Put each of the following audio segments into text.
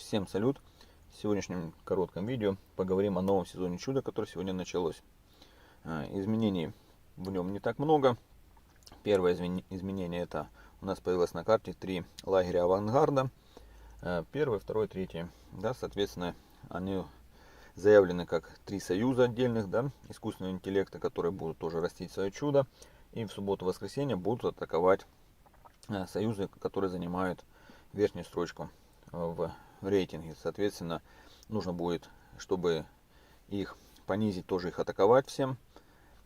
Всем салют! В сегодняшнем коротком видео поговорим о новом сезоне Чуда, который сегодня началось. Изменений в нем не так много. Первое изменение — это у нас появилось на карте 3 лагеря авангарда. Первый, второй, третий. Да, соответственно, они заявлены как 3 союза отдельных, да, искусственного интеллекта, которые будут тоже растить свое чудо. И в субботу-воскресенье будут атаковать союзы, которые занимают верхнюю строчку в рейтинге. Соответственно, нужно будет, чтобы их понизить, тоже их атаковать всем.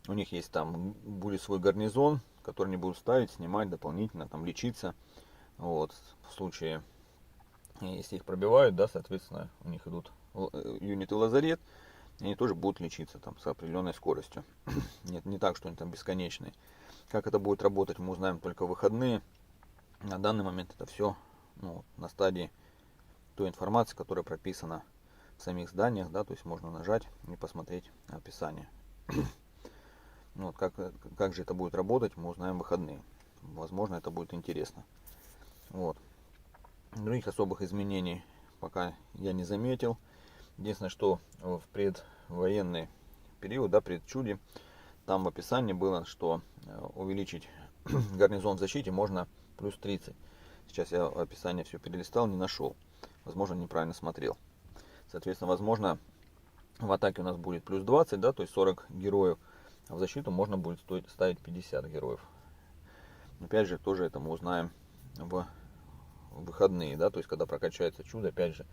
У них есть там, будет свой гарнизон, который они будут ставить, снимать дополнительно, там лечиться. Вот, в случае, если их пробивают, да, соответственно, у них идут юниты лазарет, и они тоже будут лечиться там с определенной скоростью. Нет, не так, что они там бесконечные. Как это будет работать, мы узнаем только в выходные. На данный момент это все на стадии той информации, которая прописана в самих зданиях, да, то есть можно нажать и посмотреть описание. Вот, как же это будет работать, мы узнаем в выходные. Возможно, это будет интересно. Вот. Других особых изменений пока я не заметил. Единственное, что в предвоенный период, да, предчуде, там в описании было, что увеличить гарнизон в защите можно плюс 30. Сейчас я описание все перелистал, не нашел. Возможно, неправильно смотрел. Соответственно, возможно, в атаке у нас будет плюс 20, да, то есть 40 героев. А в защиту можно будет ставить 50 героев. Опять же, тоже это мы узнаем в выходные, да, то есть когда прокачается чудо, опять же,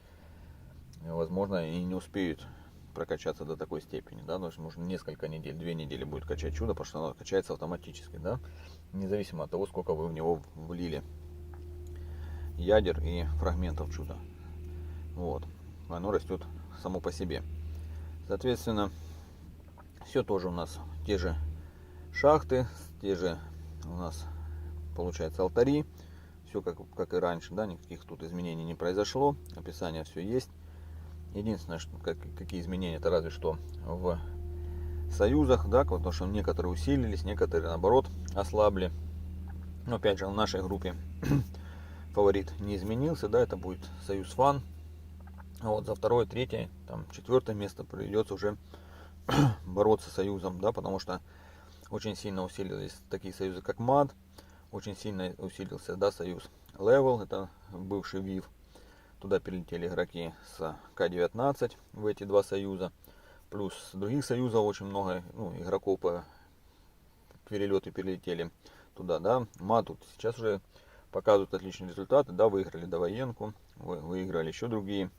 возможно, и не успеют прокачаться до такой степени, да, потому что нужно несколько недель, 2 недели будет качать чудо, потому что оно качается автоматически, да, независимо от того, сколько вы в него влили ядер и фрагментов чуда. Вот, оно растет само по себе. Соответственно, все тоже у нас те же шахты, те же у нас получается алтари, все как и раньше, да, никаких тут изменений не произошло, описание все есть. Единственное, что какие изменения, это разве что в союзах, да, потому что некоторые усилились, некоторые наоборот ослабли. Но опять же в нашей группе фаворит не изменился, да, это будет союз фан. Вот за второе, третье, там четвертое место придется уже бороться с союзом, да, потому что очень сильно усилились такие союзы, как МАД, очень сильно усилился, да, союз Level, это бывший ВИВ. Туда перелетели игроки с К-19 в эти два союза. Плюс других союзов очень много, игроков по перелету перелетели туда, да. МАД тут сейчас уже показывают отличные результаты, да, выиграли довоенку, выиграли еще другие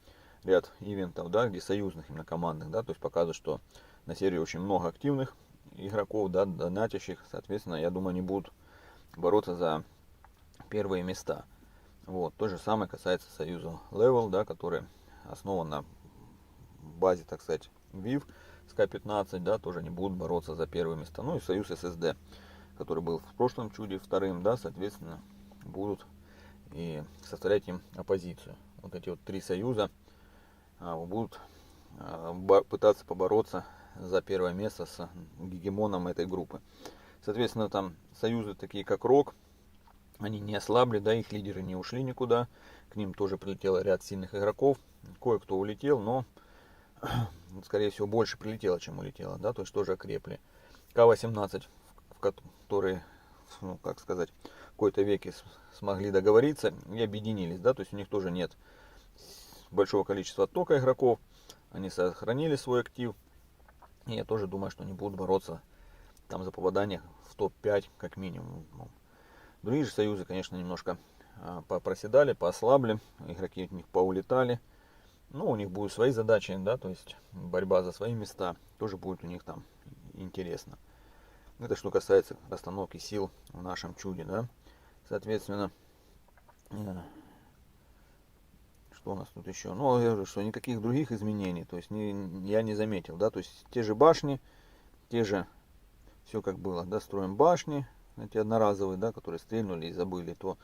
ряд ивентов, да, где союзных, именно командных, да, то есть показывают, что на сервере очень много активных игроков, да, донатящих, соответственно, я думаю, они будут бороться за первые места. Вот, то же самое касается союза Level, да, который основан на базе, так сказать, VIV с К-15, да, тоже они будут бороться за первые места. Ну и союз SSD, который был в прошлом чуде вторым, да, соответственно, будут и составлять им оппозицию. Вот эти вот 3 союза будут пытаться побороться за первое место с гегемоном этой группы. Соответственно, там союзы такие как РОК, они не ослабли, да, их лидеры не ушли никуда, к ним тоже прилетел ряд сильных игроков, кое-кто улетел, но скорее всего больше прилетело, чем улетело, да, то есть тоже окрепли. К-18, в которые, как сказать, в какой-то веке смогли договориться и объединились, да, то есть у них тоже нет большого количества оттока игроков, они сохранили свой актив, и я тоже думаю, что они будут бороться там за попадание в топ-5 как минимум. Другие же союзы, конечно, немножко попроседали, поослабли, игроки от них поулетали. Ну, у них будут свои задачи, да, то есть борьба за свои места тоже будет у них там интересно. Это что касается расстановки сил в нашем чуде, да. Соответственно, что у нас тут еще? Ну, я говорю, что никаких других изменений, то есть я не заметил, да, то есть те же башни, те же, все как было, да, строим башни, эти одноразовые, да, которые стрельнули и забыли, то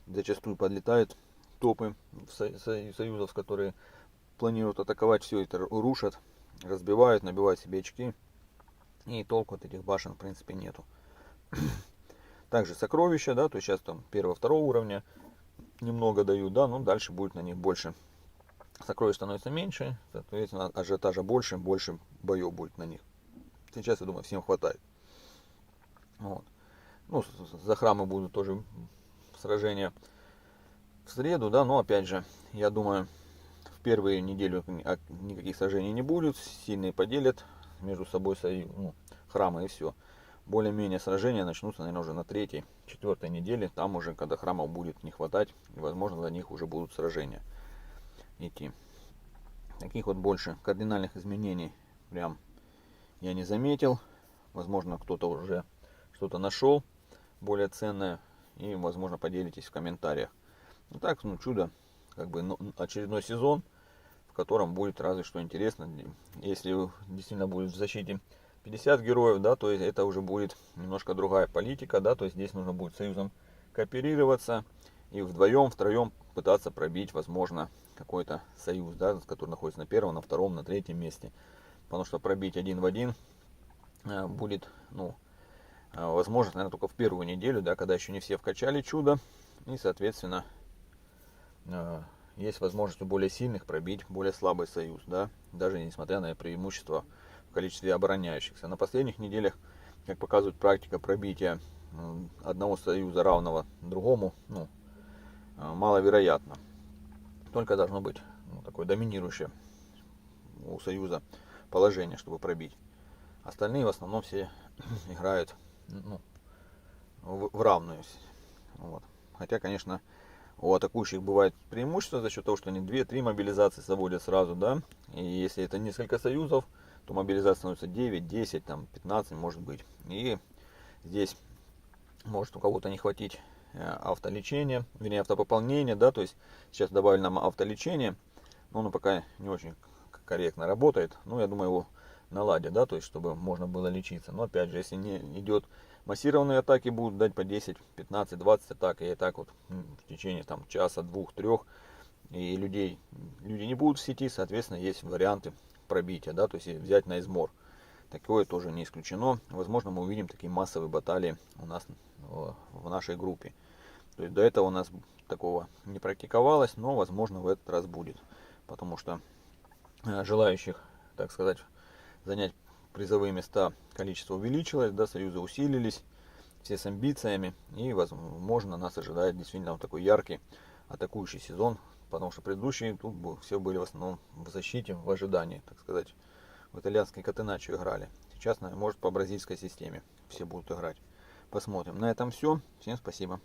зачастую подлетают топы союзов, которые планируют атаковать, все это рушат, разбивают, набивают себе очки, и толку от этих башен в принципе нету. Также сокровища, да, то есть сейчас там 1-2 уровня немного дают, да, но дальше будет на них больше сокровищ становится меньше, соответственно, ажиотажа больше боев будет на них. Сейчас, я думаю, всем хватает. Вот. Ну, за храмы будут тоже сражения в среду, да, но опять же, я думаю, в первую неделю никаких сражений не будет, сильные поделят между собой храмы и все. Более-менее сражения начнутся, наверное, уже на 3-4 неделе, там уже, когда храмов будет не хватать, и, возможно, за них уже будут сражения идти. Таких вот больше кардинальных изменений прям я не заметил. Возможно, кто-то уже что-то нашел более ценное, и, возможно, поделитесь в комментариях. Ну так, чудо, как бы очередной сезон, в котором будет разве что интересно. Если действительно будет в защите 50 героев, да, то есть это уже будет немножко другая политика, да, то есть здесь нужно будет союзом кооперироваться и вдвоем, втроем пытаться пробить, возможно, какой-то союз, да, который находится на первом, на втором, на третьем месте. Потому что пробить один в один будет, возможно, наверное, только в первую неделю, да, когда еще не все вкачали чудо, и, соответственно, есть возможность у более сильных пробить более слабый союз, да, даже несмотря на преимущество в количестве обороняющихся. На последних неделях, как показывает практика, пробития одного союза равного другому, маловероятно. Только должно быть такое доминирующее у союза положение, чтобы пробить. Остальные в основном все играют в равную. Вот. Хотя, конечно, у атакующих бывает преимущество за счет того, что они 2-3 мобилизации заводят сразу, да. И если это несколько союзов, то мобилизация становится 9, 10, там 15 может быть. И здесь может у кого-то не хватить автолечения, вернее автопополнения, да, то есть сейчас добавили нам автолечение, но оно пока не очень корректно работает, я думаю, его наладят, да, то есть чтобы можно было лечиться. Но опять же, если не идет массированные атаки, будут дать по 10, 15, 20 атак, и так вот в течение там часа, 2-3, и люди не будут в сети, соответственно, есть варианты пробития, да, то есть взять на измор. Такое тоже не исключено. Возможно, мы увидим такие массовые баталии у нас в нашей группе. То есть до этого у нас такого не практиковалось, но, возможно, в этот раз будет. Потому что желающих, так сказать, занять призовые места количество увеличилось, да, союзы усилились, все с амбициями. И, возможно, нас ожидает действительно вот такой яркий атакующий сезон. Потому что предыдущие тут все были в основном в защите, в ожидании, так сказать. В итальянской катеначо играли. Сейчас, может, по бразильской системе все будут играть. Посмотрим. На этом все. Всем спасибо.